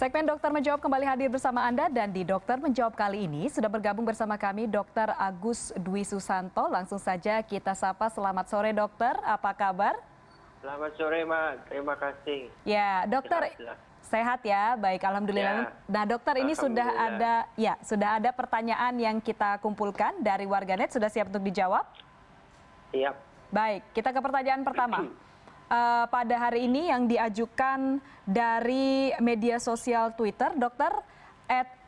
Segmen Dokter Menjawab kembali hadir bersama Anda dan di Dokter Menjawab kali ini sudah bergabung bersama kami Dr. Agus Dwi Susanto. Langsung saja kita sapa. Selamat sore dokter, apa kabar? Selamat sore, Mak. Terima kasih. Ya, dokter sehat ya, baik, alhamdulillah. Ya, Nah, dokter ini sudah ada pertanyaan yang kita kumpulkan dari warganet, sudah siap untuk dijawab? Siap. Baik, kita ke pertanyaan pertama. Pada hari ini yang diajukan dari media sosial Twitter, dokter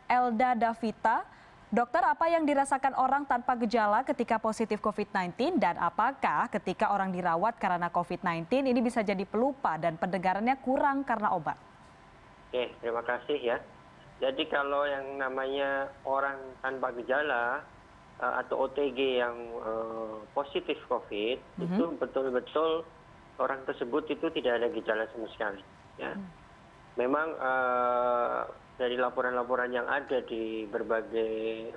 @elda_davita. Dokter, apa yang dirasakan orang tanpa gejala ketika positif COVID-19 dan apakah ketika orang dirawat karena COVID-19 ini bisa jadi pelupa dan pendengarannya kurang karena obat? Oke, terima kasih ya. Jadi kalau yang namanya orang tanpa gejala atau OTG yang positif COVID, itu betul-betul orang tersebut itu tidak ada gejala sama sekali. Ya. Memang dari laporan-laporan yang ada di berbagai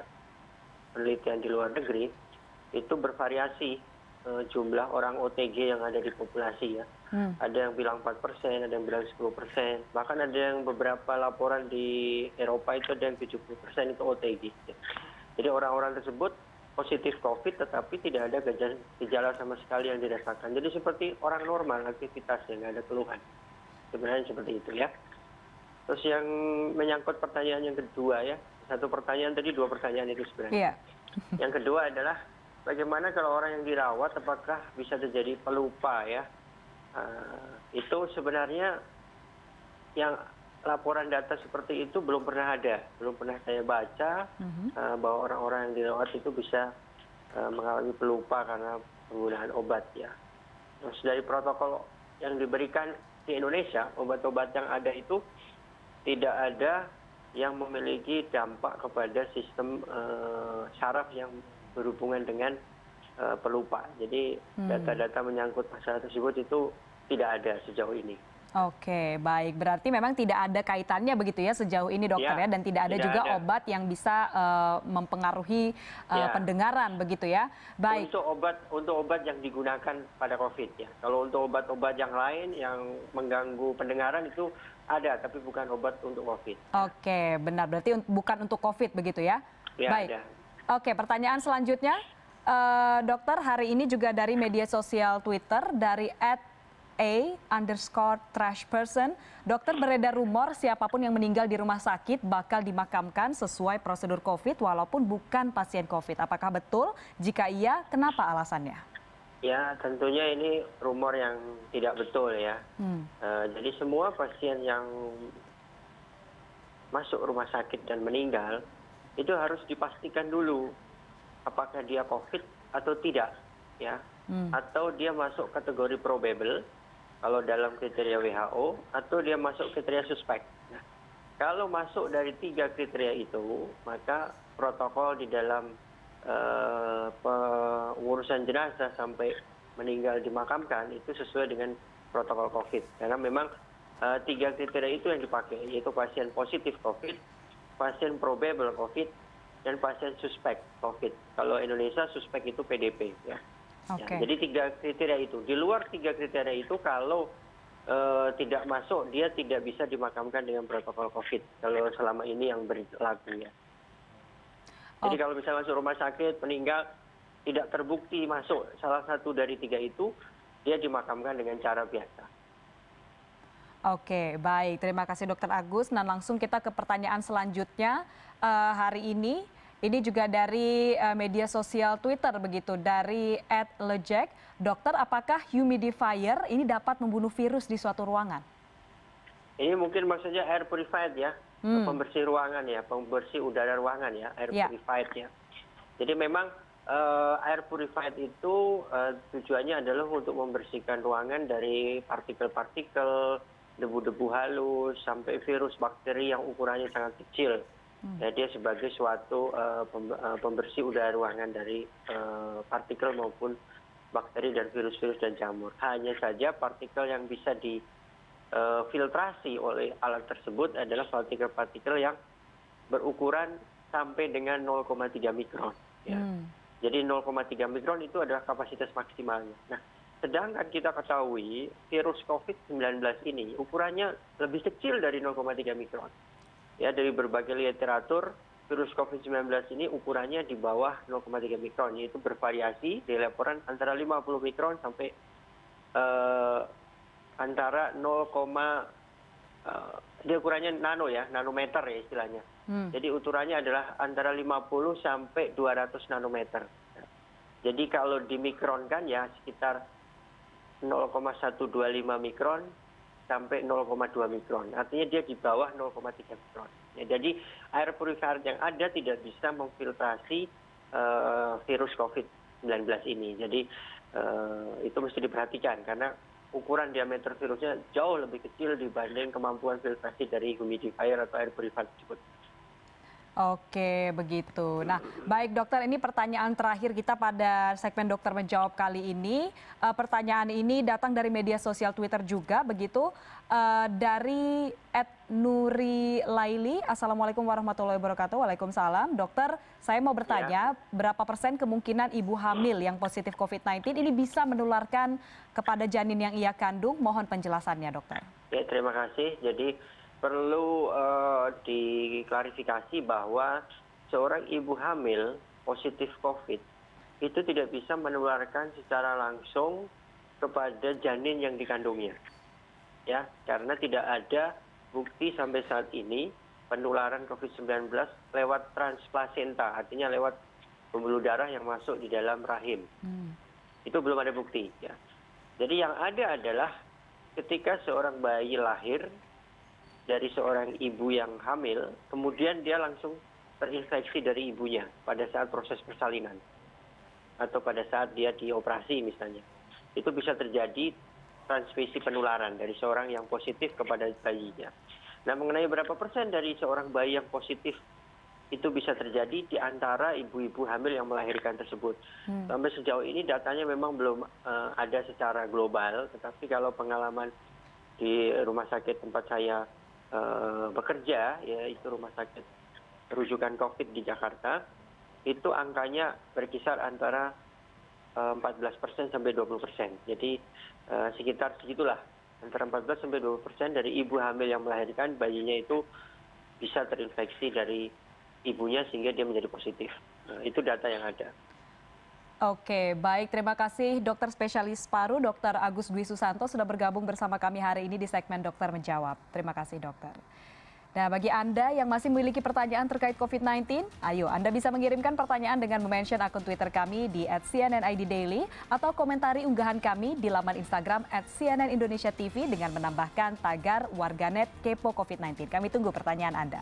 penelitian di luar negeri itu bervariasi jumlah orang OTG yang ada di populasi ya. Ada yang bilang 4%, ada yang bilang 10%, bahkan ada yang beberapa laporan di Eropa itu ada yang 70% itu OTG. Ya. Jadi orang-orang tersebut positif COVID tetapi tidak ada gejala sama sekali yang dirasakan. Jadi seperti orang normal aktivitasnya, nggak ada keluhan. Sebenarnya seperti itu ya. Terus yang menyangkut pertanyaan yang kedua ya, satu pertanyaan tadi, dua pertanyaan itu sebenarnya. Yang kedua adalah bagaimana kalau orang yang dirawat apakah bisa terjadi pelupa ya. Itu sebenarnya yang laporan data seperti itu belum pernah ada, belum pernah saya baca bahwa orang-orang yang dirawat itu bisa mengalami pelupa karena penggunaan obat ya. Terus dari protokol yang diberikan di Indonesia, obat-obat yang ada itu tidak ada yang memiliki dampak kepada sistem saraf yang berhubungan dengan pelupa. Jadi data-data menyangkut masalah tersebut itu tidak ada sejauh ini. Oke, baik. Berarti memang tidak ada kaitannya begitu ya sejauh ini dokter ya, dan tidak ada juga obat yang bisa mempengaruhi pendengaran begitu ya. Baik. Untuk obat yang digunakan pada COVID ya. Kalau untuk obat-obat yang lain yang mengganggu pendengaran itu ada, tapi bukan obat untuk COVID. Oke, benar. Berarti bukan untuk COVID begitu ya? Ya, baik. Ada. Oke, pertanyaan selanjutnya, dokter, hari ini juga dari media sosial Twitter dari @a_trashperson, dokter, beredar rumor siapapun yang meninggal di rumah sakit bakal dimakamkan sesuai prosedur COVID walaupun bukan pasien COVID. Apakah betul? Jika iya, kenapa alasannya? Ya, tentunya ini rumor yang tidak betul ya. Jadi semua pasien yang masuk rumah sakit dan meninggal itu harus dipastikan dulu apakah dia COVID atau tidak ya, atau dia masuk kategori probable kalau dalam kriteria WHO, atau dia masuk kriteria suspek. Nah, kalau masuk dari 3 kriteria itu, maka protokol di dalam pengurusan jenazah sampai meninggal dimakamkan itu sesuai dengan protokol COVID. Karena memang 3 kriteria itu yang dipakai, yaitu pasien positif COVID, pasien probable COVID, dan pasien suspek COVID. Kalau Indonesia suspek itu PDP ya. Ya, jadi 3 kriteria itu. Di luar 3 kriteria itu kalau tidak masuk, dia tidak bisa dimakamkan dengan protokol COVID. Kalau selama ini yang berlaku ya. Jadi kalau misalnya masuk rumah sakit, meninggal, tidak terbukti masuk salah satu dari 3 itu, dia dimakamkan dengan cara biasa. Oke, baik. Terima kasih Dokter Agus. Nah, langsung kita ke pertanyaan selanjutnya hari ini. Ini juga dari media sosial Twitter begitu, dari @lejek. Dokter, apakah humidifier ini dapat membunuh virus di suatu ruangan? Ini mungkin maksudnya air purified ya, pembersih ruangan ya, pembersih udara ruangan ya, air purified ya. Jadi memang air purified itu tujuannya adalah untuk membersihkan ruangan dari partikel-partikel, debu-debu halus, sampai virus bakteri yang ukurannya sangat kecil. Ya, dia sebagai suatu pembersih udara ruangan dari partikel maupun bakteri dan virus-virus dan jamur. Hanya saja partikel yang bisa difiltrasi oleh alat tersebut adalah partikel-partikel yang berukuran sampai dengan 0,3 mikron. Ya. Jadi 0,3 mikron itu adalah kapasitas maksimalnya. Nah, sedangkan kita ketahui virus COVID-19 ini ukurannya lebih kecil dari 0,3 mikron. Ya, dari berbagai literatur, virus COVID-19 ini ukurannya di bawah 0,3 mikron, yaitu bervariasi di laporan antara 50 mikron sampai antara 0, dia ukurannya nanometer ya istilahnya. Jadi ukurannya adalah antara 50 sampai 200 nanometer. Jadi kalau di mikron kan ya sekitar 0,125 mikron sampai 0,2 mikron. Artinya dia di bawah 0,3 mikron. Ya, jadi air purifier yang ada tidak bisa memfiltrasi virus COVID-19 ini. Jadi itu mesti diperhatikan karena ukuran diameter virusnya jauh lebih kecil dibanding kemampuan filtrasi dari humidifier atau air purifier tersebut. Oke, begitu. Nah, baik dokter, ini pertanyaan terakhir kita pada segmen Dokter Menjawab kali ini. Pertanyaan ini datang dari media sosial Twitter juga, begitu. Dari @Nuri Laili, Assalamualaikum warahmatullahi wabarakatuh. Waalaikumsalam. Dokter, saya mau bertanya, berapa persen kemungkinan ibu hamil yang positif COVID-19 ini bisa menularkan kepada janin yang ia kandung? Mohon penjelasannya, dokter. Ya, terima kasih. Jadi perlu diklarifikasi bahwa seorang ibu hamil positif COVID itu tidak bisa menularkan secara langsung kepada janin yang dikandungnya. Ya, karena tidak ada bukti sampai saat ini penularan COVID-19 lewat transplasenta, artinya lewat pembuluh darah yang masuk di dalam rahim. Itu belum ada bukti. Ya. Jadi yang ada adalah ketika seorang bayi lahir dari seorang ibu yang hamil, kemudian dia langsung terinfeksi dari ibunya pada saat proses persalinan atau pada saat dia dioperasi misalnya. Itu bisa terjadi transmisi penularan dari seorang yang positif kepada bayinya. Nah, mengenai berapa persen dari seorang bayi yang positif itu bisa terjadi di antara ibu-ibu hamil yang melahirkan tersebut. Sampai sejauh ini datanya memang belum ada secara global, tetapi kalau pengalaman di rumah sakit tempat saya bekerja, yaitu rumah sakit rujukan COVID di Jakarta, itu angkanya berkisar antara 14% sampai 20%. Jadi sekitar segitulah, antara 14 sampai 20% dari ibu hamil yang melahirkan bayinya itu bisa terinfeksi dari ibunya sehingga dia menjadi positif. Itu data yang ada. Oke, baik. Terima kasih dokter spesialis paru, Dr. Agus Dwi Susanto sudah bergabung bersama kami hari ini di segmen Dokter Menjawab. Terima kasih dokter. Nah, bagi Anda yang masih memiliki pertanyaan terkait COVID-19, ayo Anda bisa mengirimkan pertanyaan dengan mention akun Twitter kami di @cnn_id_daily atau komentari unggahan kami di laman Instagram @cnn_indonesia_tv dengan menambahkan tagar warganet kepo COVID-19. Kami tunggu pertanyaan Anda.